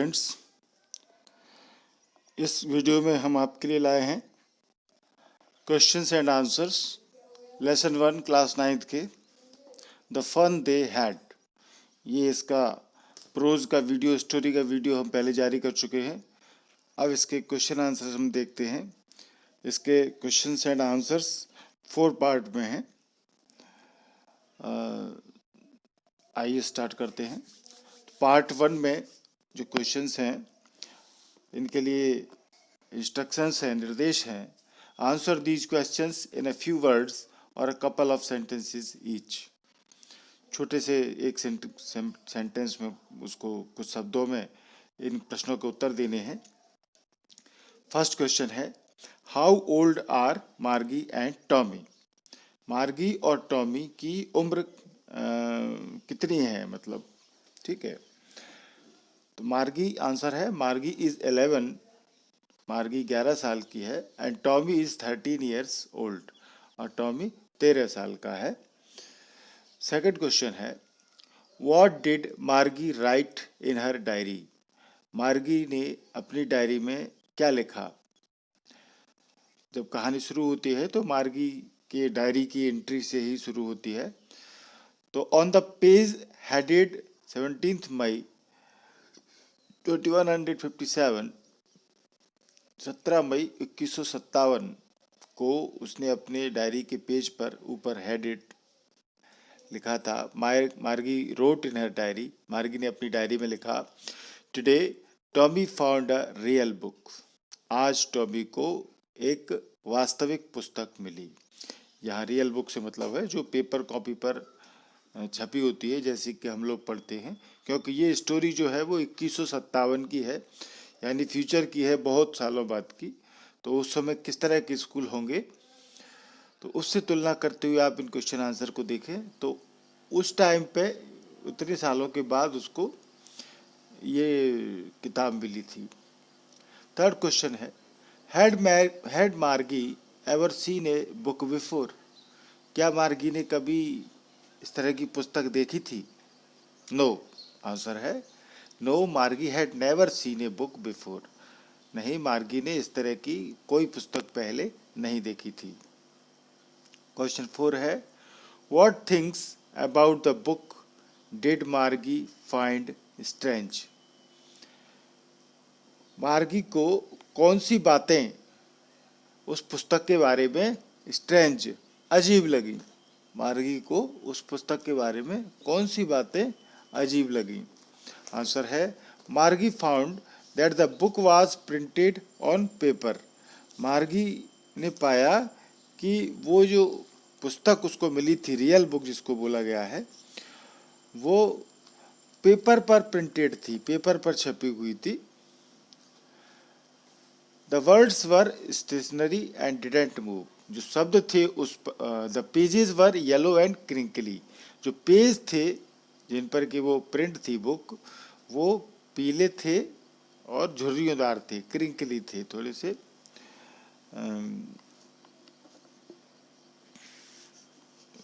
Students, इस video में हम आपके लिए लाए हैं questions and answers lesson 1 class 9th के द फन दे हैड। ये इसका प्रोज का वीडियो, स्टोरी का वीडियो हम पहले जारी कर चुके हैं। अब इसके क्वेश्चन आंसर्स हम देखते हैं। इसके क्वेश्चंस एंड आंसर्स 4 पार्ट में हैं। आइए स्टार्ट करते हैं। पार्ट 1 में जो क्वेश्चंस हैं इनके लिए इंस्ट्रक्शंस हैं, निर्देश हैं। Answer these questions in a few words और a couple of sentences each. छोटे से एक सेंटेंस में उसको कुछ शब्दों में इन प्रश्नों के उत्तर देने हैं। फर्स्ट क्वेश्चन है, हाउ ओल्ड आर मार्गी एंड टॉमी। मार्गी और टॉमी की उम्र कितनी है, मतलब ठीक है। तो मार्गी आंसर है, मार्गी इज 11, मार्गी 11 साल की है। And Tommy is 13 years old, और टॉमी 13 साल का है। सेकंड क्वेश्चन है, व्हाट डिड मार्गी राइट इन हर डायरी। मार्गी ने अपनी डायरी में क्या लिखा। जब कहानी शुरू होती है तो मार्गी के डायरी की एंट्री से ही शुरू होती है। तो ऑन द पेज हेडेड 17 मई 2157, 17 मई 2157 को उसने अपने डायरी के पेज पर ऊपर हेडेड लिखा था। मार्गी रोट इन हर डायरी, मार्गी ने अपनी डायरी में लिखा, today Tommy found a real book. आज टॉमी को एक वास्तविक पुस्तक मिली। यहाँ रियल बुक से मतलब है जो पेपर कॉपी पर छपी होती है, जैसे कि हम लोग पढ़ते हैं। क्योंकि ये स्टोरी जो है वो 2157 की है, यानी फ्यूचर की है, बहुत सालों बाद की। तो उस समय किस तरह के स्कूल होंगे, तो उससे तुलना करते हुए आप इन क्वेश्चन आंसर को देखें। तो उस टाइम पे उतने सालों के बाद उसको ये किताब मिली थी। थर्ड क्वेश्चन है, हैड मार्गी ever seen a book before. क्या मार्गी ने कभी इस तरह की पुस्तक देखी थी। नो आंसर है, नो मार्गी had never seen a book before. नहीं, मार्गी ने इस तरह की कोई पुस्तक पहले नहीं देखी थी। क्वेश्चन 4 है, what things about the book did मार्गी फाइंड स्ट्रेंज। मार्गी को कौन सी बातें उस पुस्तक के बारे में स्ट्रेंज, अजीब लगी। मार्गी को उस पुस्तक के बारे में कौन सी बातें अजीब लगी। आंसर है, मार्गी found that the book was printed on paper. मार्गी ने पाया कि वो जो पुस्तक उसको मिली थी, रियल बुक जिसको बोला गया है, वो पेपर पर प्रिंटेड थी, पेपर पर छपी हुई थी। The words were stationary and didn't move. जो शब्द थे उस the pages were yellow and crinkly. जो पेज थे जिन पर कि वो प्रिंट थी बुक, वो पीले थे और झुर्रियोंदार थे, क्रिंकली थे, थोड़े से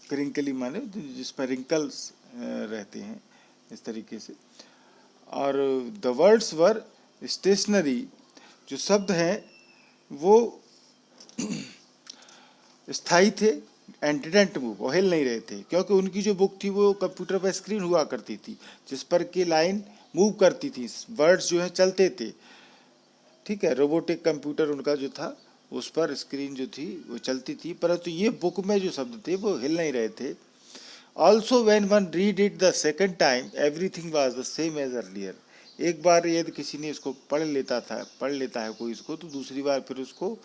क्रिंकली माने जिस पर रिंकल्स रहते हैं, इस तरीके से। और द वर्ड्स वर स्टेशनरी, जो शब्द हैं वो स्थायी थे। एंड डिडंट मूव, वो हिल नहीं रहे थे, क्योंकि उनकी जो बुक थी वो कंप्यूटर पर स्क्रीन हुआ करती थी जिस पर की लाइन मूव करती थी, वर्ड्स जो है चलते थे, ठीक है। रोबोटिक कंप्यूटर उनका जो था, उस पर स्क्रीन जो थी वो चलती थी, परंतु ये बुक में जो शब्द थे वो हिल नहीं रहे थे। Also when one read it the second time everything was the same as earlier. एक बार यदि किसी ने इसको पढ़ लेता है कोई इसको, तो दूसरी बार फिर उसको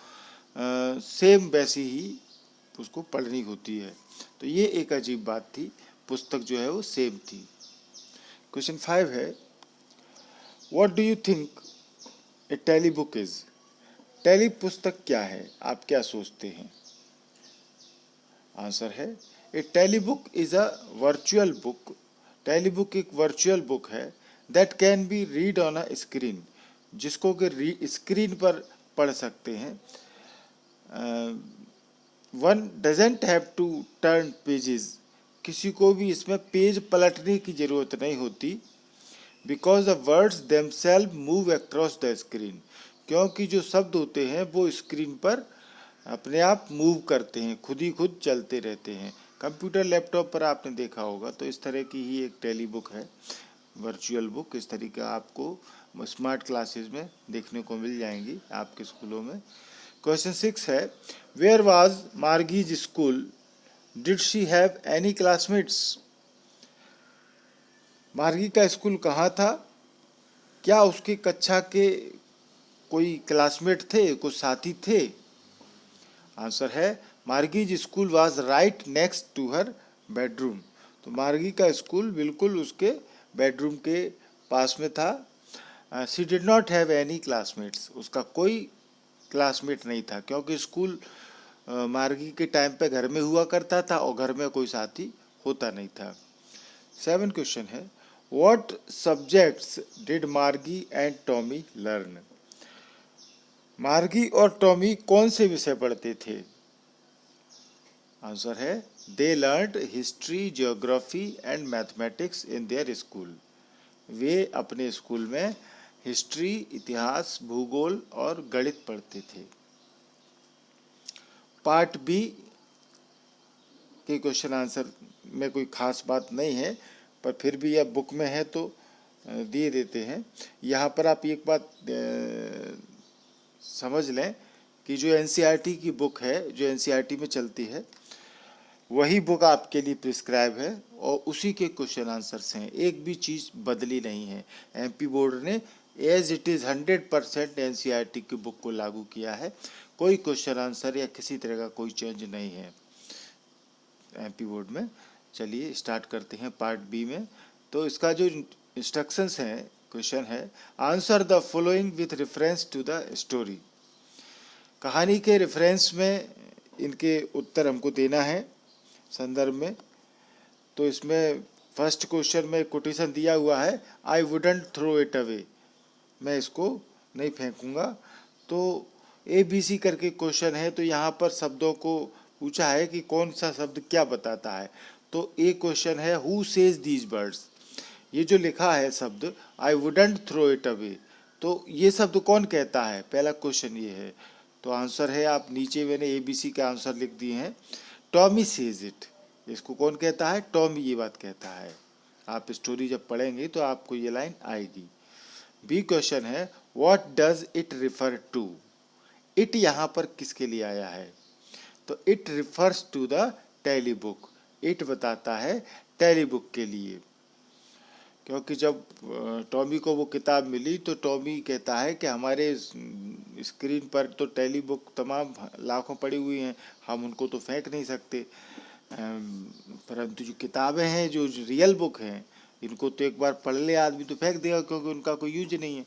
सेम वैसी ही उसको पढ़नी होती है। तो ये एक अजीब बात थी, पुस्तक जो है वो सेम थी। क्वेश्चन 5 है, what do you think a telebook is. Tele पुस्तक क्या है, आप क्या सोचते हैं। आंसर है, a telebook is a virtual book. Telebook एक वर्चुअल बुक है that can be read on a screen, जिसको कि स्क्रीन पर पढ़ सकते हैं। One doesn't have to turn pages, किसी को भी इसमें पेज पलटने की जरूरत नहीं होती। Because the words themselves move across the screen, क्योंकि जो शब्द होते हैं वो स्क्रीन पर अपने आप मूव करते हैं, खुद ही खुद चलते रहते हैं। कंप्यूटर लैपटॉप पर आपने देखा होगा, तो इस तरह की ही एक टेली बुक है, वर्चुअल बुक। इस तरीके आपको स्मार्ट क्लासेस में देखने को मिल जाएंगी आपके स्कूलों में। क्वेश्चन 6 है, where was Margie's school, did she have any classmates? Margie का स्कूल कहाँ था? क्या उसकी कक्षा के कोई क्लासमेट थे, कुछ साथी थे? आंसर है, Margie's school was right next to her bedroom. तो मार्गी का स्कूल बिल्कुल उसके बेडरूम के पास में था। She did not have any classmates, उसका कोई क्लासमेट नहीं था, क्योंकि स्कूल मार्गी के टाइम पे घर में हुआ करता था और घर में कोई साथी होता नहीं था। 7 क्वेश्चन है, व्हाट सब्जेक्ट्स डिड मार्गी एंड टॉमी लर्न? मार्गी और टॉमी कौन से विषय पढ़ते थे? आंसर है, they learned history, geography and mathematics in their school. वे अपने स्कूल में हिस्ट्री, इतिहास, भूगोल और गणित पढ़ते थे। पार्ट बी के क्वेश्चन आंसर में कोई खास बात नहीं है, पर फिर भी यह बुक में है तो दिए देते हैं। यहाँ पर आप एक बात समझ लें कि जो एनसीईआरटी की बुक है, जो एनसीईआरटी में चलती है, वही बुक आपके लिए प्रिस्क्राइब है और उसी के क्वेश्चन आंसर्स हैं, एक भी चीज़ बदली नहीं है। एमपी बोर्ड ने एज इट इज़ 100% एनसीईआरटी की बुक को लागू किया है, कोई क्वेश्चन आंसर या किसी तरह का कोई चेंज नहीं है एमपी बोर्ड में। चलिए स्टार्ट करते हैं पार्ट बी में। तो इसका जो इंस्ट्रक्शंस हैं, क्वेश्चन है, answer the following with reference to the story. कहानी के रेफरेंस में इनके उत्तर हमको देना है संदर्भ में। तो इसमें फर्स्ट क्वेश्चन में कोटेशन दिया हुआ है, I wouldn't throw it away, मैं इसको नहीं फेंकूंगा। तो ABC करके क्वेश्चन है, तो यहाँ पर शब्दों को पूछा है कि कौन सा शब्द क्या बताता है। तो एक क्वेश्चन है, हु सेज दीज वर्ड्स, ये जो लिखा है शब्द I wouldn't throw it away, तो ये शब्द कौन कहता है, पहला क्वेश्चन ये है। तो आंसर है, आप नीचे मैंने ABC के आंसर लिख दिए हैं, टॉमी सेज इट। इसको कौन कहता है? टॉमी ये बात कहता है। आप स्टोरी जब पढ़ेंगे तो आपको ये लाइन आएगी। बी क्वेश्चन है, what does it refer to? It यहाँ पर किसके लिए आया है? तो it refers to the tele book, it बताता है टेली बुक के लिए। क्योंकि जब टॉमी को वो किताब मिली तो टॉमी कहता है कि हमारे स्क्रीन पर तो टेली बुक तमाम लाखों पड़ी हुई हैं, हम उनको तो फेंक नहीं सकते, परंतु जो किताबें हैं, जो रियल बुक हैं, इनको तो एक बार पढ़ ले आदमी तो फेंक देगा, क्योंकि उनका कोई यूज नहीं है,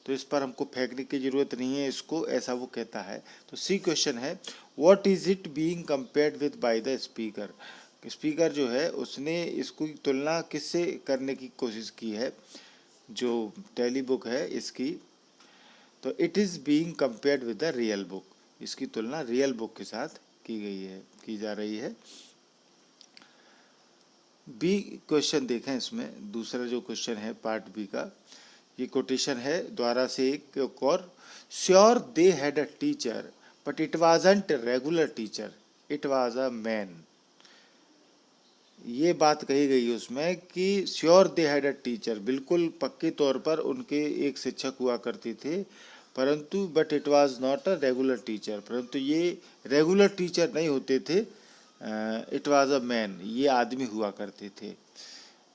तो इस पर हमको फेंकने की ज़रूरत नहीं है इसको, ऐसा वो कहता है। तो सी क्वेश्चन है, what is it being compared with by the speaker? Speaker जो है उसने इसको तुलना किससे करने की कोशिश की है, जो टेली बुक है इसकी? तो it is being compared with the real book, इसकी तुलना रियल बुक के साथ की गई है, की जा रही है। बी क्वेश्चन देखें, इसमें दूसरा जो क्वेश्चन है पार्ट बी का, ये कोटेशन है द्वारा से एक और, sure they had a teacher but it wasn't regular teacher, it was a man. ये बात कही गई उसमें कि sure they had a teacher, बिल्कुल पक्के तौर पर उनके एक शिक्षक हुआ करते थे, परंतु but it was not a regular teacher, परंतु ये रेगुलर टीचर नहीं होते थे, इट वाज अ मैन, ये आदमी हुआ करते थे।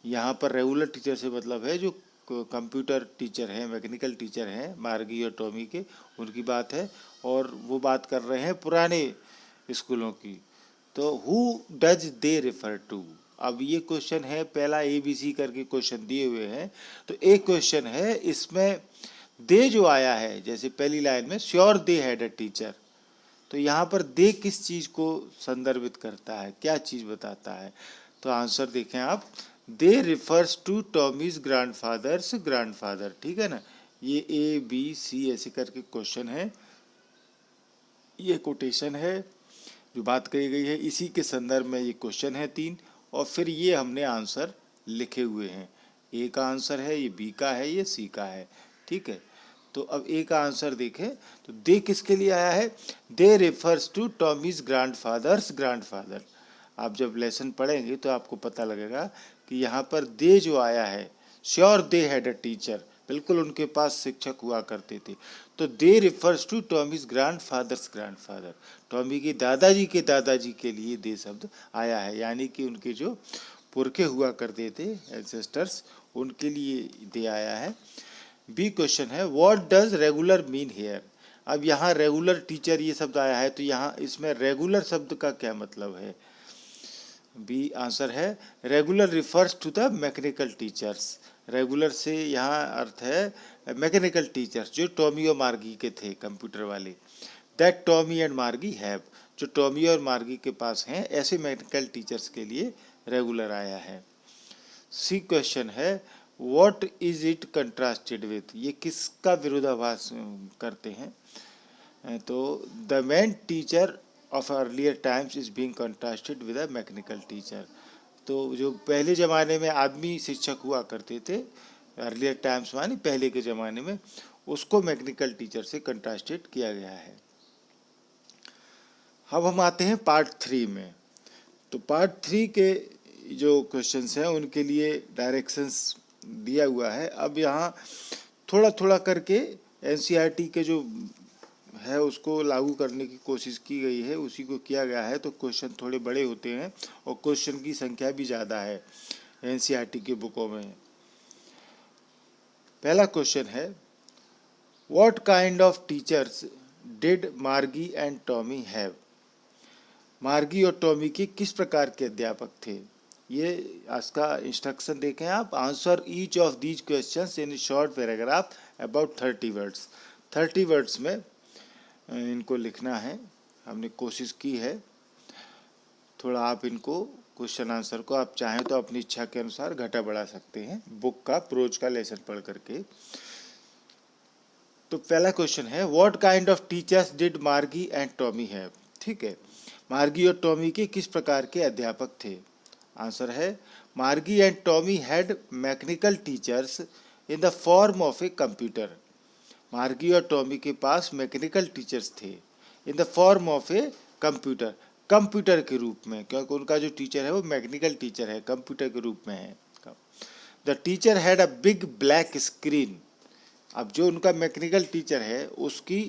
यहाँ पर रेगुलर टीचर से मतलब है जो कंप्यूटर टीचर हैं, मैकेनिकल टीचर हैं, मार्गी और टॉमी के, उनकी बात है, और वो बात कर रहे हैं पुराने स्कूलों की। तो who does they refer to? अब ये क्वेश्चन है, पहला ABC करके क्वेश्चन दिए हुए हैं, तो एक क्वेश्चन है इसमें दे जो आया है, जैसे पहली लाइन में sure they had a teacher, तो यहाँ पर दे किस चीज़ को संदर्भित करता है, क्या चीज़ बताता है? तो आंसर देखें आप, they refers to Tommy's grandfather's grandfather, ठीक है ना। ये ABC ऐसे करके क्वेश्चन है, ये कोटेशन है जो बात कही गई है, इसी के संदर्भ में ये क्वेश्चन है 3, और फिर ये हमने आंसर लिखे हुए हैं ए का आंसर है, ये बी का है, ये सी का है। ठीक है, तो अब ए का आंसर देखें तो दे किसके लिए आया है? They refers to Tommy's grandfather's grandfather. आप जब लेसन पढ़ेंगे तो आपको पता लगेगा कि यहाँ पर दे जो आया है, sure they had a teacher, बिल्कुल उनके पास शिक्षक हुआ करते थे। तो they refers to Tommy's grandfather's grandfather, Tommy के दादाजी के लिए दे शब्द आया है, यानी कि उनके जो पुरखे हुआ करते थे, एंसेस्टर्स, उनके लिए दे आया है। बी क्वेश्चन है what does regular mean here. अब यहाँ रेगुलर टीचर ये शब्द आया है, तो यहाँ इसमें रेगुलर शब्द का क्या मतलब है? बी आंसर है regular refers to the mechanical teachers. Regular से यहाँ अर्थ है मैकेनिकल टीचर्स जो टॉमी और मार्गी के थे, कंप्यूटर वाले। दैट टॉमी एंड मार्गी हैव, जो टॉमी और मार्गी के पास हैं, ऐसे मैकेनिकल टीचर्स के लिए रेगुलर आया है। सी क्वेश्चन है what is it contrasted with, ये किसका विरोधाभास करते हैं? तो the man teacher of earlier times is being contrasted with a mechanical teacher. तो जो पहले ज़माने में आदमी शिक्षक हुआ करते थे, अर्लियर टाइम्स मानी पहले के ज़माने में, उसको मैकेनिकल टीचर से कंट्रास्टेड किया गया है। अब हम आते हैं पार्ट 3 में। तो पार्ट 3 के जो क्वेश्चंस हैं उनके लिए डायरेक्शंस दिया हुआ है। अब यहाँ थोड़ा थोड़ा करके एनसीईआरटी के जो है उसको लागू करने की कोशिश की गई है, उसी को किया गया है। तो क्वेश्चन थोड़े बड़े होते हैं और क्वेश्चन की संख्या भी ज़्यादा है एनसीईआरटी की बुकों में। पहला क्वेश्चन है what kind of teachers did मार्गी एंड टॉमी हैव। मार्गी और टॉमी के किस प्रकार के अध्यापक थे? ये इसका इंस्ट्रक्शन देखें आप। Answer each of these questions in short paragraph about 30 words. 30 words में इनको लिखना है। हमने कोशिश की है, थोड़ा आप इनको क्वेश्चन आंसर को आप चाहें तो अपनी इच्छा के अनुसार घटा बढ़ा सकते हैं बुक का प्रोज का लेसन पढ़ करके। तो पहला क्वेश्चन है what kind of teachers did मार्गी एंड टॉमी हैव। ठीक है, मार्गी और टॉमी के किस प्रकार के अध्यापक थे? आंसर है मार्गी and Tommy had mechanical teachers in the form of a computer. मार्गी और टॉमी के पास मैकेनिकल टीचर्स थे in the form of a computer, computer के रूप में, क्योंकि उनका जो टीचर है वो मैकेनिकल टीचर है, कंप्यूटर के रूप में है। The teacher had a big black screen. अब जो उनका मैकेनिकल टीचर है उसकी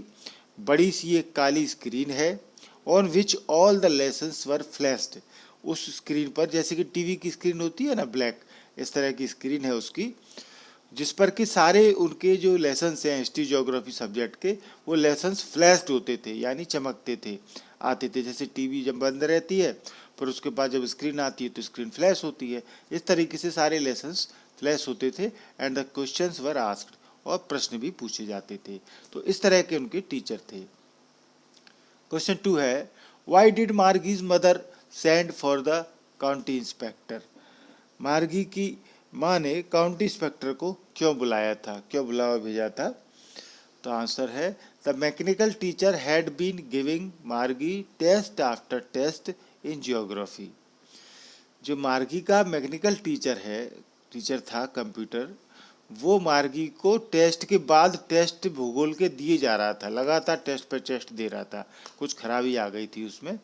बड़ी सी एक काली स्क्रीन है, on which all the lessons were flashed. उस स्क्रीन पर जैसे कि टीवी की स्क्रीन होती है ना ब्लैक, इस तरह की स्क्रीन है उसकी, जिस पर कि सारे उनके जो लेसन्स हैं हिस्ट्री ज्योग्राफी सब्जेक्ट के, वो लेसन्स फ्लैश्ड होते थे, यानी चमकते थे, आते थे। जैसे टीवी जब बंद रहती है पर उसके बाद जब स्क्रीन आती है तो स्क्रीन फ्लैश होती है, इस तरीके से सारे लेसन्स फ्लैश होते थे। And the questions were asked, और प्रश्न भी पूछे जाते थे। तो इस तरह के उनके टीचर थे। क्वेश्चन 2 है why did Margie's mother send for the county inspector. Margie की माँ ने काउंटी इंस्पेक्टर को क्यों बुलाया था, क्यों बुलावा भेजा था? तो आंसर है the mechanical teacher had been giving Margie test after test in geography. जो मार्गी का मैकेनिकल टीचर था कंप्यूटर, वो मार्गी को टेस्ट के बाद टेस्ट भूगोल के दिए जा रहा था, लगातार टेस्ट पे टेस्ट दे रहा था। कुछ खराबी आ गई थी उसमें।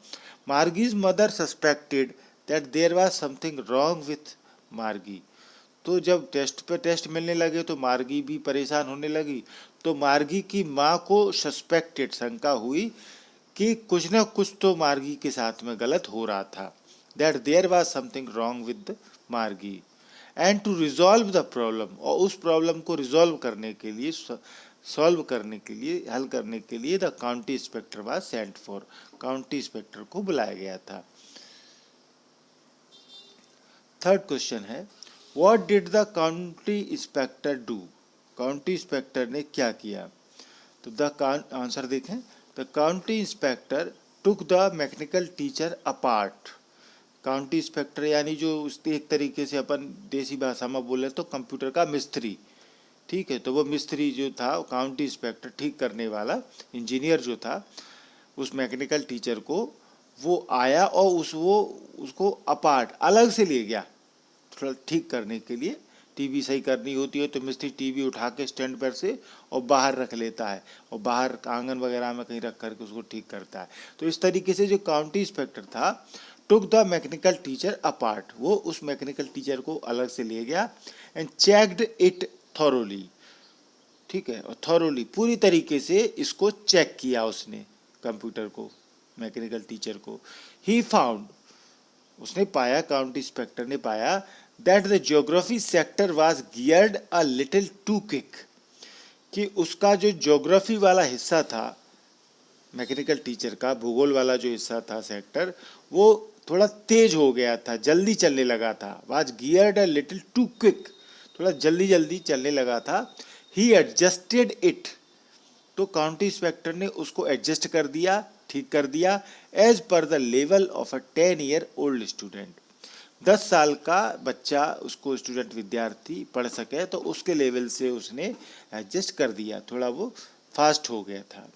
Margie's mother suspected that there was something wrong with Margie. तो जब टेस्ट पे टेस्ट मिलने लगे तो मार्गी भी परेशान होने लगी। तो मार्गी की माँ को सस्पेक्टेड, शंका हुई कि कुछ न कुछ तो मार्गी के साथ में गलत हो रहा था। That there was something wrong with Margie and to resolve the problem, और उस प्रॉब्लम को रिजॉल्व करने के लिए, सॉल्व करने के लिए, हल करने के लिए the county inspector was sent for, county inspector को बुलाया गया था। थर्ड क्वेश्चन है what did the county inspector do. County inspector ने क्या किया? तो द आंसर देखें, the county inspector took the mechanical teacher apart. County inspector यानी जो एक तरीके से अपन देसी भाषा में बोले तो कंप्यूटर का मिस्त्री, ठीक है। तो वो मिस्त्री जो था, काउंटी इंस्पेक्टर, ठीक करने वाला इंजीनियर जो था, उस मैकेनिकल टीचर को वो आया और उसको अपार्ट, अलग से ले गया, थोड़ा ठीक करने के लिए, टीवी सही करनी होती है तो मिस्त्री टीवी उठा के स्टैंड पर से और बाहर रख लेता है और बाहर आंगन वगैरह में कहीं रख करके उसको ठीक करता है। तो इस तरीके से जो काउंटी इंस्पेक्टर था took the mechanical teacher apart, वो उस मैकेनिकल टीचर को अलग से ले गया एंड चेक्ड इट थॉरोली, ठीक है, और थॉरोली पूरी तरीके से इसको चेक किया उसने, कंप्यूटर को, मैकेनिकल टीचर को। ही फाउंड, उसने पाया, काउंटी इंस्पेक्टर ने पाया that the geography sector was geared a little too quick, कि उसका जो ज्योग्राफी वाला हिस्सा था मैकेनिकल टीचर का, भूगोल वाला जो हिस्सा था सेक्टर, वो थोड़ा तेज हो गया था, जल्दी चलने लगा था। Was geared a little too quick, थोड़ा जल्दी जल्दी चलने लगा था। ही एडजस्टेड इट, तो काउंटी इंस्पेक्टर ने उसको एडजस्ट कर दिया, ठीक कर दिया, as per the level of a 10-year old student. 10 साल का बच्चा, उसको स्टूडेंट विद्यार्थी पढ़ सके तो उसके लेवल से उसने एडजस्ट कर दिया, थोड़ा वो फास्ट हो गया था।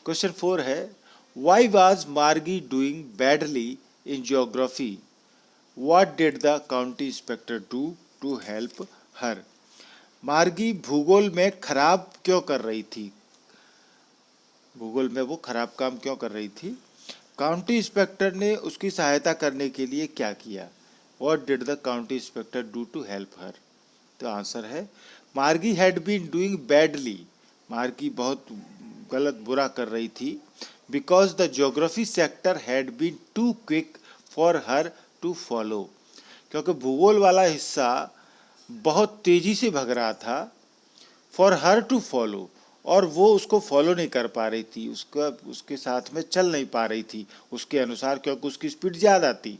क्वेश्चन 4 है, why was Margie doing badly in geography, what did the county inspector do to help her. Margie भूगोल में खराब क्यों कर रही थी, भूगोल में वो खराब काम क्यों कर रही थी, काउंटी इंस्पेक्टर ने उसकी सहायता करने के लिए क्या किया। What did the county inspector do to help her, तो आंसर है मार्गी हैड बीन डूइंग बैडली, मार्गी बहुत गलत बुरा कर रही थी, because the geography sector had been too quick for her to follow, क्योंकि भूगोल वाला हिस्सा बहुत तेजी से भग रहा था, फॉर हर टू फॉलो, और वो उसको फॉलो नहीं कर पा रही थी, उसके साथ में चल नहीं पा रही थी उसके अनुसार, क्योंकि उसकी स्पीड ज़्यादा थी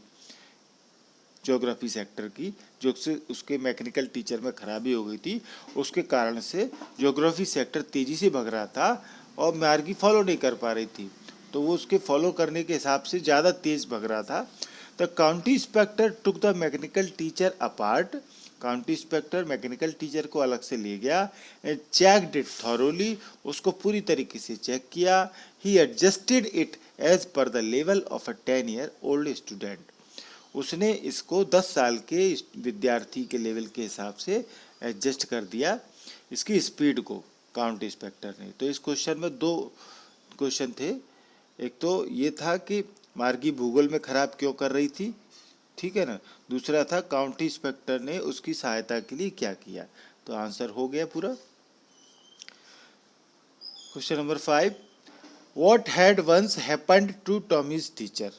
ज्योग्राफी सेक्टर की, जो उसके मैकेनिकल टीचर में खराबी हो गई थी, उसके कारण से ज्योग्राफी सेक्टर तेज़ी से भग रहा था और मार्गी फॉलो नहीं कर पा रही थी, तो वो उसके फॉलो करने के हिसाब से ज़्यादा तेज़ भग रहा था। The county inspector took the mechanical teacher apart, county inspector mechanical teacher को अलग से ले गया एंड चेक्ड इट थॉरोली, उसको पूरी तरीके से चेक किया। He adjusted it as per the level of a 10-year old student, उसने इसको 10 साल के विद्यार्थी के लेवल के हिसाब से एडजस्ट कर दिया, इसकी स्पीड को, काउंटी इंस्पेक्टर ने। तो इस क्वेश्चन में 2 क्वेश्चन थे, एक तो ये था कि मार्गी भूगोल में खराब क्यों कर रही थी, ठीक है ना, दूसरा था काउंटी इंस्पेक्टर ने उसकी सहायता के लिए क्या किया। तो आंसर हो गया पूरा। Question number 5, what had once happened to Tommy's teacher,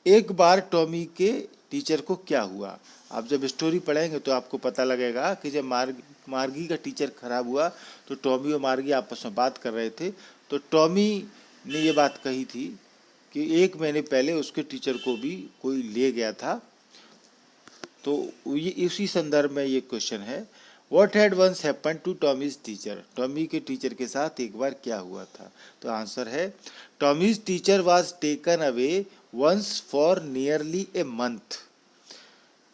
एक बार टॉमी के टीचर को क्या हुआ। आप जब स्टोरी पढ़ेंगे तो आपको पता लगेगा कि जब मार्गी का टीचर खराब हुआ तो टॉमी और मार्गी आपस में बात कर रहे थे, तो टॉमी ने ये बात कही थी कि 1 महीने पहले उसके टीचर को भी कोई ले गया था, तो ये इसी संदर्भ में ये क्वेश्चन है। What had once happened to Tommy's teacher, Tommy के टीचर के साथ एक बार क्या हुआ था। तो आंसर है Tommy's teacher was taken away once for nearly a month,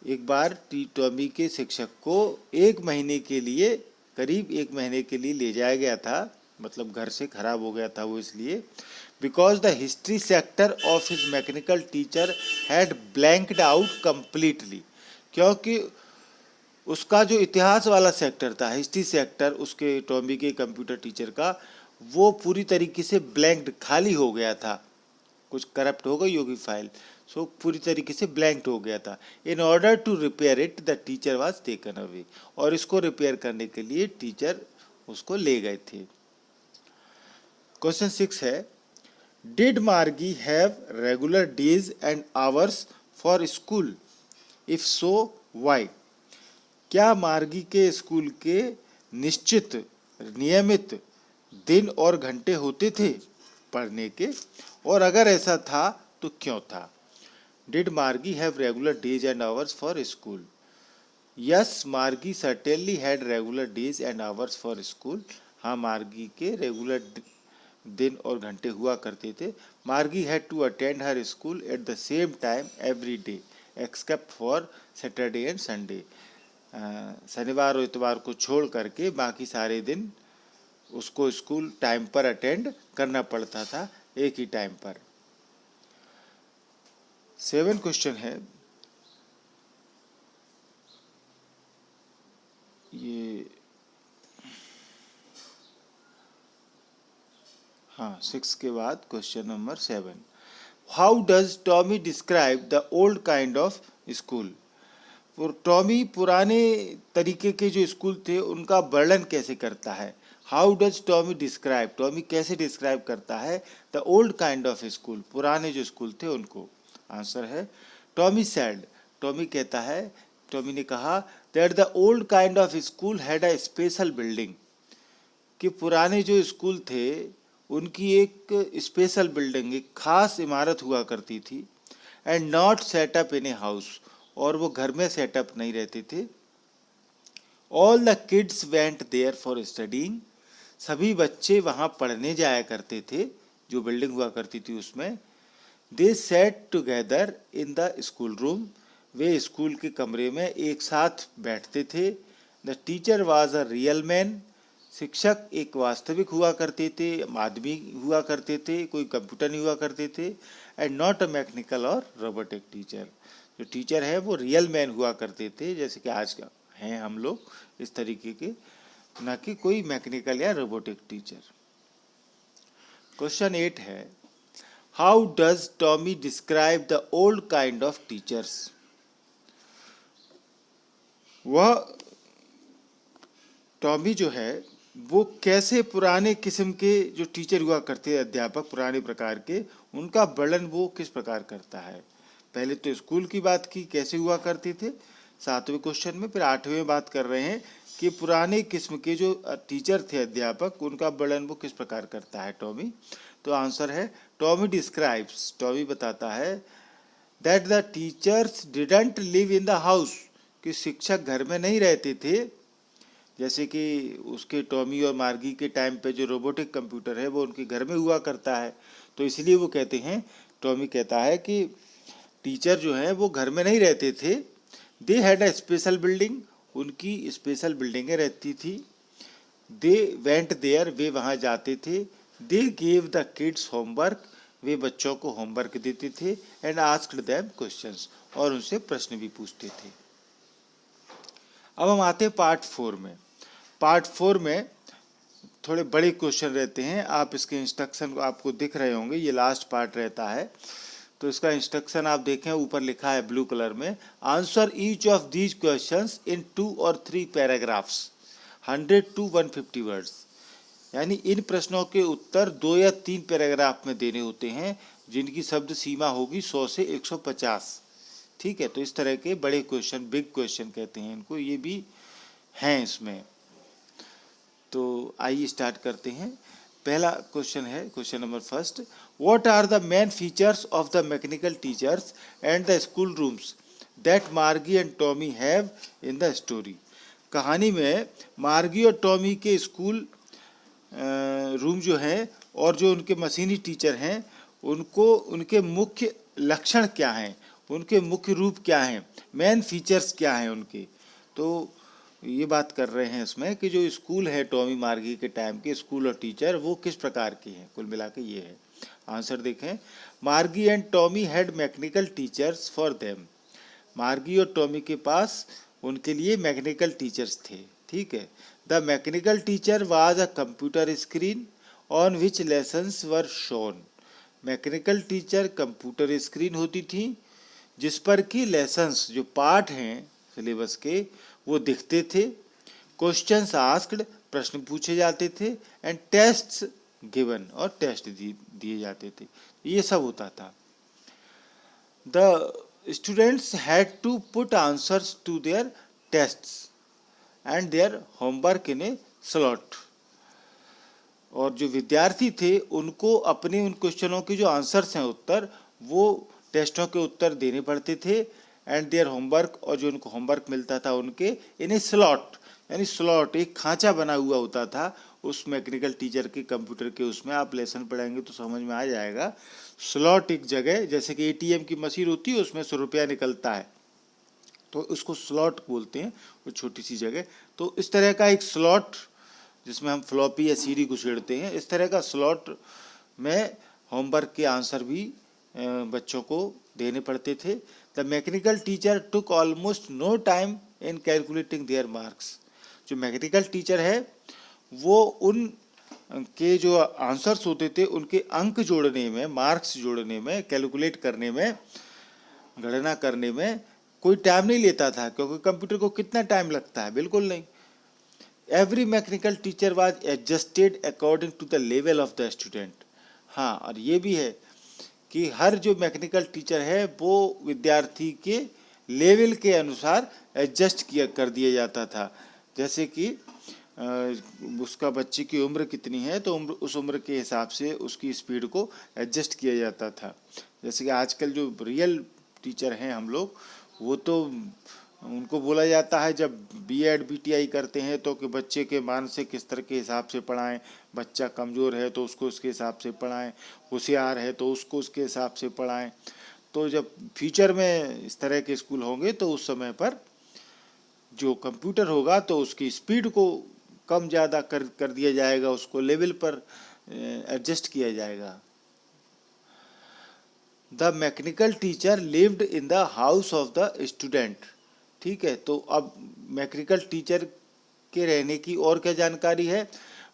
एक बार टॉमी के शिक्षक को 1 महीने के लिए, करीब 1 महीने के लिए ले जाया गया था, मतलब घर से खराब हो गया था वो इसलिए, because the history sector of his mechanical teacher had blanked out completely, क्योंकि उसका जो इतिहास वाला सेक्टर था, हिस्ट्री सेक्टर उसके टॉमी के कंप्यूटर टीचर का, वो पूरी तरीके से ब्लैंक्ड, खाली हो गया था, कुछ करप्ट हो गई होगी फाइल, सो पूरी तरीके से ब्लैंक्ड हो गया था। In order to repair it the teacher was taken away, और इसको रिपेयर करने के लिए टीचर उसको ले गए थे। क्वेश्चन 6 है, did Margie have regular days and hours for school, if so why, क्या मार्गी के स्कूल के निश्चित नियमित दिन और घंटे होते थे पढ़ने के, और अगर ऐसा था तो क्यों था। Did Margie have regular days and hours for school, yes Margie certainly had regular days and hours for school, हाँ मार्गी के रेगुलर दिन और घंटे हुआ करते थे। Margie had to attend her school at the same time every day except for Saturday and Sunday, शनिवार और इतवार को छोड़ करके बाकी सारे दिन उसको स्कूल टाइम पर अटेंड करना पड़ता था, एक ही टाइम पर। 7 क्वेश्चन है, 6 के बाद question number 7, how does Tommy describe the old kind of school. Tommy पुराने तरीके के जो स्कूल थे उनका वर्णन कैसे करता है। How does Tommy describe, Tommy कैसे डिस्क्राइब करता है the old kind of school, पुराने जो स्कूल थे उनको। आंसर है टॉमी सैड, टॉमी कहता है, टॉमी ने कहा that the old kind of school had a special building, कि पुराने जो स्कूल थे उनकी एक स्पेशल बिल्डिंग, एक खास इमारत हुआ करती थी। And not setup in a house, और वो घर में सेटअप नहीं रहते थे। All the kids went there for studying, सभी बच्चे वहाँ पढ़ने जाया करते थे, जो बिल्डिंग हुआ करती थी उसमें। They sat together in the school room, वे स्कूल के कमरे में एक साथ बैठते थे। The teacher was a real man, शिक्षक एक वास्तविक हुआ करते थे, आदमी हुआ करते थे, कोई कंप्यूटर नहीं हुआ करते थे। एंड नॉट अ मैकेनिकल और रोबोटिक टीचर, जो टीचर है वो रियल मैन हुआ करते थे, जैसे कि आज हैं हम लोग इस तरीके के, ना कि कोई मैकेनिकल या रोबोटिक टीचर। क्वेश्चन 8 है, how does Tommy describe the old kind of teachers. वह टॉमी जो है वो कैसे पुराने किस्म के जो टीचर हुआ करते हैं, अध्यापक पुराने प्रकार के, उनका वर्णन वो किस प्रकार करता है। पहले तो स्कूल की बात की, कैसे हुआ करते थे 7वें क्वेश्चन में, फिर 8वें में बात कर रहे हैं कि पुराने किस्म के जो टीचर थे, अध्यापक, उनका वर्णन वो किस प्रकार करता है टॉमी। तो आंसर है टॉमी डिस्क्राइब्स, टॉमी बताता है that the teachers didn't live in the house, कि शिक्षक घर में नहीं रहते थे। जैसे कि उसके टॉमी और मार्गी के टाइम पे जो रोबोटिक कंप्यूटर है वो उनके घर में हुआ करता है, तो इसलिए वो कहते हैं, टॉमी कहता है कि टीचर जो है वो घर में नहीं रहते थे। दे हैड अ स्पेशल बिल्डिंग, उनकी स्पेशल बिल्डिंगें रहती थी। दे वेंट देयर, वे वहाँ जाते थे। They gave the kids homework, वे बच्चों को होमवर्क देते थे। एंड आस्क्ड देम क्वेश्चंस, और उनसे प्रश्न भी पूछते थे। अब हम आते हैं पार्ट 4 में। पार्ट 4 में थोड़े बड़े क्वेश्चन रहते हैं, आप इसके इंस्ट्रक्शन आपको दिख रहे होंगे, ये लास्ट पार्ट रहता है। तो इसका इंस्ट्रक्शन आप देखें, ऊपर लिखा है ब्लू कलर में, answer each of these questions इन 2 और 3 पैराग्राफ्स 100 to 150 वर्ड्स, यानी इन प्रश्नों के उत्तर 2 या 3 पैराग्राफ में देने होते हैं, जिनकी शब्द सीमा होगी 100 से 150। ठीक है, तो इस तरह के बड़े क्वेश्चन, बिग क्वेश्चन कहते हैं इनको, ये भी हैं इसमें। तो आइए स्टार्ट करते हैं। पहला क्वेश्चन है, question number first, what are the main features of the mechanical teachers and the school rooms that Margie and Tommy have in the story. कहानी में मार्गी और टॉमी के स्कूल रूम जो हैं और जो उनके मशीनी टीचर हैं, उनको उनके मुख्य लक्षण क्या हैं, उनके मुख्य रूप क्या हैं, मेन फीचर्स क्या हैं उनके। तो ये बात कर रहे हैं इसमें कि जो स्कूल है टॉमी मार्गी के टाइम के स्कूल और टीचर वो किस प्रकार के हैं, कुल मिला के ये है। आंसर देखें, मार्गी and Tommy had mechanical teachers for them, मार्गी और टॉमी के पास उनके लिए मैकेनिकल टीचर्स थे। ठीक है, the mechanical teacher was a computer screen on which lessons were shown, mechanical teacher computer screen होती थी जिस पर कि लेसन्स, जो पाठ हैं सिलेबस के, वो दिखते थे। क्वेश्चंस आस्क्ड, प्रश्न पूछे जाते थे। एंड टेस्ट्स गिवन, और टेस्ट दिए जाते थे। ये सब होता था। The students had to put answers to their tests and their homework in a slot, और जो विद्यार्थी थे उनको अपने उन क्वेश्चनों के जो आंसर्स हैं, उत्तर, वो टेस्टों के उत्तर देने पड़ते थे। एंड देयर होमवर्क, और जो उनको होमवर्क मिलता था उनके इन ए स्लॉट, यानी स्लॉट एक खांचा बना हुआ होता था उस मैकेनिकल टीचर के कंप्यूटर के, उसमें आप लेसन पढ़ेंगे तो समझ में आ जाएगा। स्लॉट एक जगह, जैसे कि एटीएम की मशीन होती है उसमें से रुपया निकलता है, तो उसको स्लॉट बोलते हैं, वो छोटी सी जगह। तो इस तरह का एक स्लॉट जिसमें हम फ्लॉपी या सीडी घुसेड़ते हैं, इस तरह का स्लॉट में होमवर्क के आंसर भी बच्चों को देने पड़ते थे। The mechanical teacher took almost no time in calculating their marks, जो मैकेनिकल टीचर है वो उन के जो आंसर्स होते थे उनके अंक जोड़ने में, मार्क्स जोड़ने में, कैलकुलेट करने में, गणना करने में कोई टाइम नहीं लेता था, क्योंकि कंप्यूटर को कितना टाइम लगता है, बिल्कुल नहीं। Every mechanical teacher was adjusted according to the level of the student. हाँ, और ये भी है कि हर जो मैकेनिकल टीचर है वो विद्यार्थी के लेवल के अनुसार एडजस्ट किया कर दिया जाता था। जैसे कि उसका बच्चे की उम्र कितनी है तो उस उम्र के हिसाब से उसकी स्पीड को एडजस्ट किया जाता था। जैसे कि आजकल जो रियल टीचर हैं हम लोग, वो तो उनको बोला जाता है जब बीएड बीटीआई करते हैं तो कि बच्चे के मानसिक स्तर के हिसाब से पढ़ाएं, बच्चा कमज़ोर है तो उसको उसके हिसाब से पढ़ाएं, होशियार है तो उसको उसके हिसाब से पढ़ाएं। तो जब फ्यूचर में इस तरह के स्कूल होंगे तो उस समय पर जो कंप्यूटर होगा तो उसकी स्पीड को कम ज़्यादा कर दिया जाएगा, उसको लेवल पर एडजस्ट किया जाएगा। The mechanical teacher lived in the house of the student. ठीक है, तो अब मैकेनिकल टीचर के रहने की और क्या जानकारी है,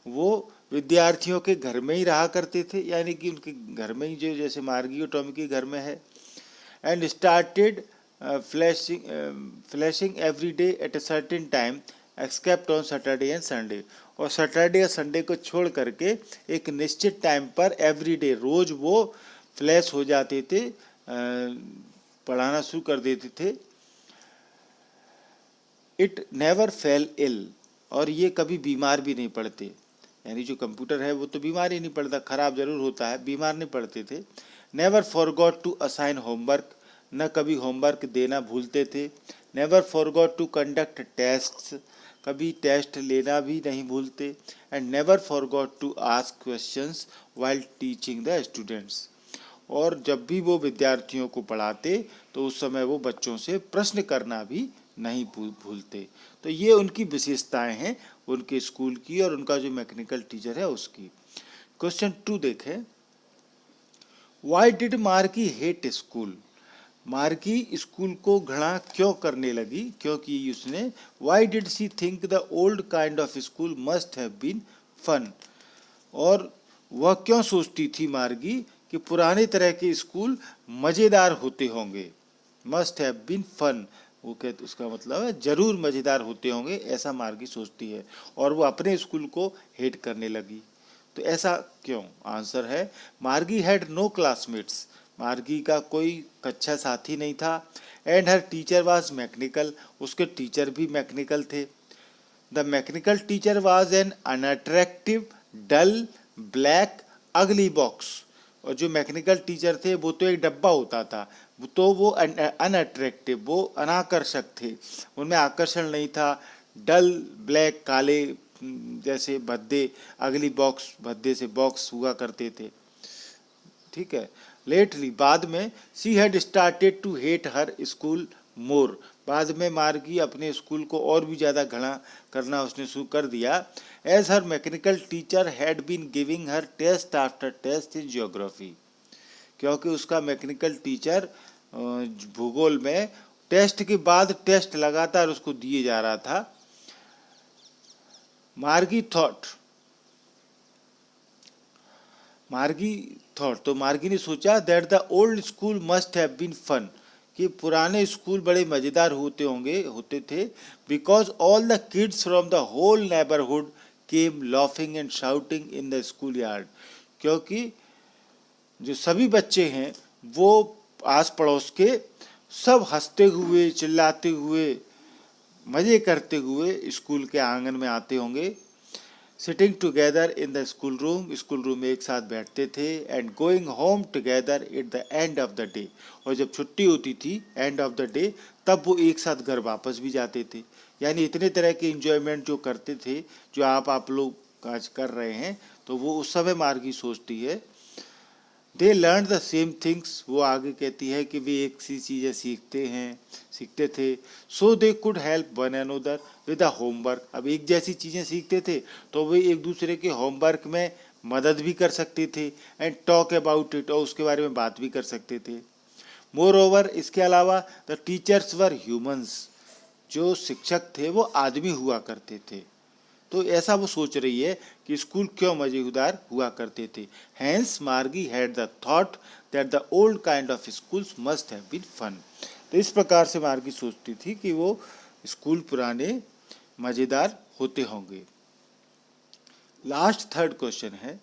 वो विद्यार्थियों के घर में ही रहा करते थे, यानी कि उनके घर में ही, जो जैसे मार्गी और टॉमी के घर में है। And started flashing every day at a certain time except on Saturday and Sunday. और सैटरडे या संडे को छोड़ करके एक निश्चित टाइम पर एवरी डे, रोज वो फ्लैश हो जाते थे, पढ़ाना शुरू कर देते थे। इट नेवर फेल इल, और ये कभी बीमार भी नहीं पड़ते, यानी जो कंप्यूटर है वो तो बीमार ही नहीं पड़ता, खराब जरूर होता है, बीमार नहीं पड़ते थे। Never forgot to assign homework, न कभी होमवर्क देना भूलते थे। Never forgot to conduct tests, कभी टेस्ट लेना भी नहीं भूलते। And never forgot to ask questions while teaching the students, और जब भी वो विद्यार्थियों को पढ़ाते तो उस समय वो बच्चों से प्रश्न करना भी नहीं भूलते। तो ये उनकी विशेषताएं हैं उनके स्कूल की और उनका जो मैकेनिकल टीचर है उसकी। क्वेश्चन 2 देखें, why did Margie hate school. Margie school को घृणा क्यों करने लगी, क्योंकि उसने why did she think the old kind of school must have been fun, और वह क्यों सोचती थी मार्गी कि पुराने तरह के स्कूल मज़ेदार होते होंगे। मस्ट हैव बीन फन, वो कहते उसका मतलब है जरूर मज़ेदार होते होंगे, ऐसा मार्गी सोचती है, और वो अपने स्कूल को हेट करने लगी। तो ऐसा क्यों? आंसर है मार्गी हैड नो क्लासमेट्स, मार्गी का कोई कक्षा साथी नहीं था। And her teacher was mechanical, उसके टीचर भी मैकेनिकल थे। The mechanical teacher was an unattractive dull black ugly box, और जो मैकेनिकल टीचर थे वो तो एक डब्बा होता था, तो वो अनअट्रैक्टिव, वो अनाकर्षक थे, उनमें आकर्षण नहीं था। डल ब्लैक काले जैसे भद्दे, अगली बॉक्स भद्दे से बॉक्स हुआ करते थे। ठीक है, लेटली बाद में she had started to hate her school more, बाद में मार्गी अपने स्कूल को और भी ज़्यादा घृणा करना उसने शुरू कर दिया। As her mechanical teacher had been giving her test after test in geography, क्योंकि उसका मैकेनिकल टीचर भूगोल में टेस्ट के बाद टेस्ट लगातार उसको दिए जा रहा था। मार्गी थॉट, तो मार्गी ने सोचा that the old school must have been fun, कि पुराने स्कूल बड़े मज़ेदार होते थे। Because all the kids from the whole neighbourhood came laughing and shouting in the school yard, क्योंकि जो सभी बच्चे हैं वो आस पड़ोस के सब हंसते हुए, चिल्लाते हुए, मज़े करते हुए स्कूल के आंगन में आते होंगे। Sitting together in the school room में एक साथ बैठते थे। And going home together at the end of the day, और जब छुट्टी होती थी एंड ऑफ द डे तब वो एक साथ घर वापस भी जाते थे। यानी इतने तरह के इंजॉयमेंट जो करते थे, जो आप लोग आज कर रहे हैं, तो वो उस समय मार्गी सोचती है। दे लर्न द सेम थिंग्स, वो आगे कहती है कि वे एक सी चीज़ें सीखते थे। So they could help one another with the homework, अब एक जैसी चीज़ें सीखते थे तो वे एक दूसरे के होमवर्क में मदद भी कर सकते थे। एंड टॉक अबाउट इट, और उसके बारे में बात भी कर सकते थे। मोर ओवर, इसके अलावा द टीचर्स वर ह्यूमंस, जो शिक्षक थे वो आदमी हुआ करते थे। तो ऐसा वो सोच रही है कि स्कूल क्यों मजेदार हुआ करते थे। Hence Margie had the thought that the old kind of schools must have been fun. तो इस प्रकार से मार्गी सोचती थी कि वो स्कूल पुराने मजेदार होते होंगे। लास्ट थर्ड क्वेश्चन है,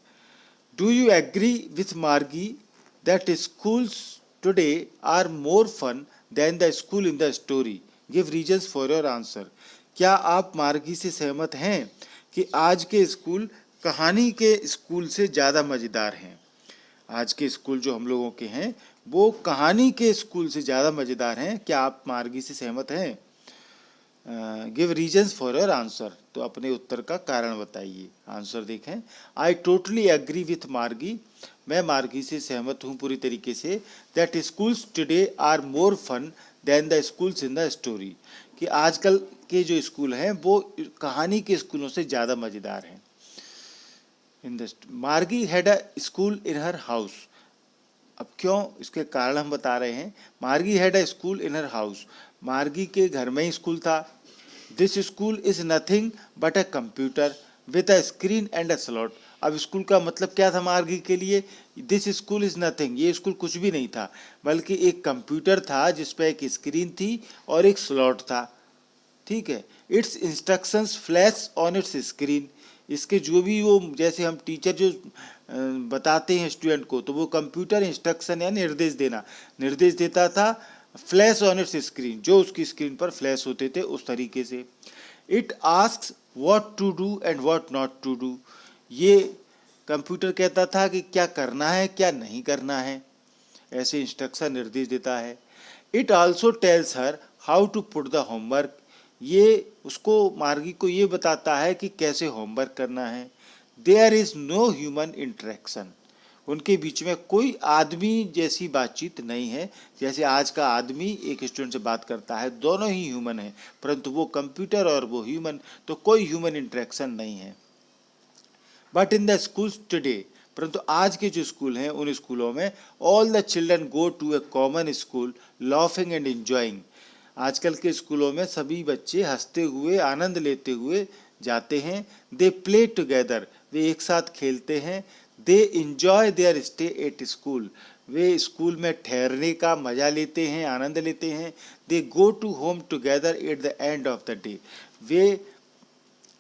do you agree with Margie that schools today are more fun than the school in the story? Give reasons for your answer. क्या आप मार्गी से सहमत हैं कि आज के स्कूल कहानी के स्कूल से ज़्यादा मज़ेदार हैं? आज के स्कूल जो हम लोगों के हैं वो कहानी के स्कूल से ज़्यादा मज़ेदार हैं। क्या आप मार्गी से सहमत हैं? Give reasons for your answer. तो अपने उत्तर का कारण बताइए। आंसर देखें, आई टोटली एग्री विथ मार्गी। मैं मार्गी से सहमत हूँ पूरी तरीके से। That schools today are more fun than the schools in the story. कि आजकल के जो स्कूल हैं वो कहानी के स्कूलों से ज़्यादा मज़ेदार हैं। मार्गी had a school in her house. अब क्यों, इसके कारण हम बता रहे हैं। मार्गी had a school in her house. मार्गी के घर में ही स्कूल था। This school is nothing but a computer with a screen and a slot. अब स्कूल का मतलब क्या था मार्गी के लिए? दिस स्कूल इज नथिंग, ये स्कूल कुछ भी नहीं था, बल्कि एक कंप्यूटर था जिस पर एक स्क्रीन थी और एक स्लॉट था। ठीक है। It's instructions flash on it's screen. इसके जो भी वो, जैसे हम टीचर जो बताते हैं स्टूडेंट को, तो वो कंप्यूटर इंस्ट्रक्शन या निर्देश देता था फ्लैश ऑन इट्स स्क्रीन, जो उसकी स्क्रीन पर फ्लैश होते थे उस तरीके से। It asks what to do and what not to do. ये कंप्यूटर कहता था कि क्या करना है क्या नहीं करना है, ऐसे इंस्ट्रक्शन निर्देश देता है। It also tells her how to put the homework. ये उसको, मार्गी को ये बताता है कि कैसे होमवर्क करना है। There is no human interaction. उनके बीच में कोई आदमी जैसी बातचीत नहीं है, जैसे आज का आदमी एक स्टूडेंट से बात करता है। दोनों ही ह्यूमन हैं, परंतु वो कंप्यूटर और वो ह्यूमन, तो कोई ह्यूमन इंटरेक्शन नहीं है। But in the schools today, परंतु आज के जो स्कूल हैं उन स्कूलों में all the children go to a common school laughing and enjoying. आजकल के स्कूलों में सभी बच्चे हंसते हुए आनंद लेते हुए जाते हैं। दे प्ले टुगेदर, वे एक साथ खेलते हैं। They enjoy their stay at school, वे स्कूल में ठहरने का मजा लेते हैं, आनंद लेते हैं। They go to home together at the end of the day, वे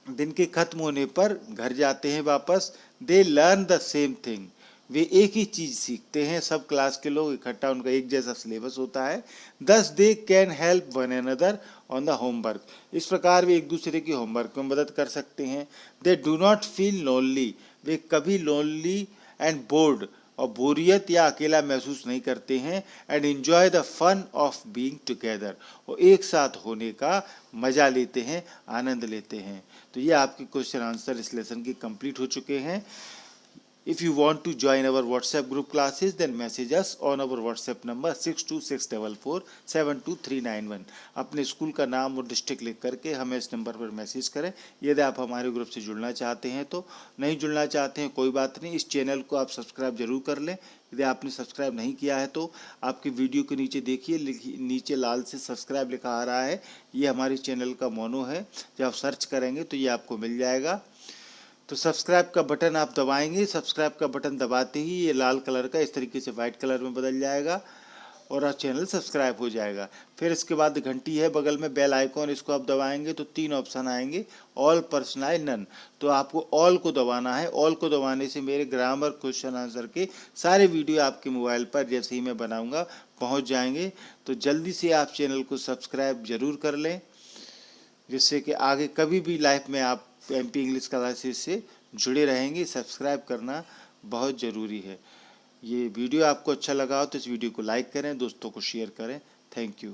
दिन के खत्म होने पर घर जाते हैं वापस। They learn the same thing, वे एक ही चीज़ सीखते हैं, सब क्लास के लोग इकट्ठा, उनका एक जैसा सिलेबस होता है। दस they can help one another on the homework, इस प्रकार वे एक दूसरे की होमवर्क में मदद कर सकते हैं। They do not feel lonely, वे कभी लोनली एंड बोर्ड और बोरियत या अकेला महसूस नहीं करते हैं। And enjoy the fun of being together, और एक साथ होने का मजा लेते हैं, आनंद लेते हैं। तो ये आपके क्वेश्चन आंसर इस लेसन के कंप्लीट हो चुके हैं। If you want to join our WhatsApp group classes, then message us on our WhatsApp number 6264472391। अपने स्कूल का नाम और डिस्ट्रिक्ट लिख करके हमें इस नंबर पर मैसेज करें यदि आप हमारे ग्रुप से जुड़ना चाहते हैं। तो नहीं जुड़ना चाहते हैं कोई बात नहीं, इस चैनल को आप सब्सक्राइब जरूर कर लें। यदि आपने सब्सक्राइब नहीं किया है तो आपकी वीडियो के नीचे देखिए, नीचे लाल से सब्सक्राइब लिखा आ रहा है, ये हमारे चैनल का मोनो है। जब आप सर्च करेंगे तो ये आपको मिल जाएगा। तो सब्सक्राइब का बटन आप दबाएंगे, सब्सक्राइब का बटन दबाते ही ये लाल कलर का इस तरीके से वाइट कलर में बदल जाएगा और चैनल सब्सक्राइब हो जाएगा। फिर इसके बाद घंटी है बगल में, बेल आइकॉन, इसको आप दबाएंगे तो 3 ऑप्शन आएंगे, ऑल, पर्सनलाइज, नन। तो आपको ऑल को दबाना है। ऑल को दबाने से मेरे ग्रामर, क्वेश्चन आंसर के सारे वीडियो आपके मोबाइल पर जैसे ही मैं बनाऊंगा पहुंच जाएंगे। तो जल्दी से आप चैनल को सब्सक्राइब जरूर कर लें, जिससे कि आगे कभी भी लाइफ में आप MP इंग्लिश क्लासेस से जुड़े रहेंगे। सब्सक्राइब करना बहुत ज़रूरी है। ये वीडियो आपको अच्छा लगा हो तो इस वीडियो को लाइक करें, दोस्तों को शेयर करें। Thank you.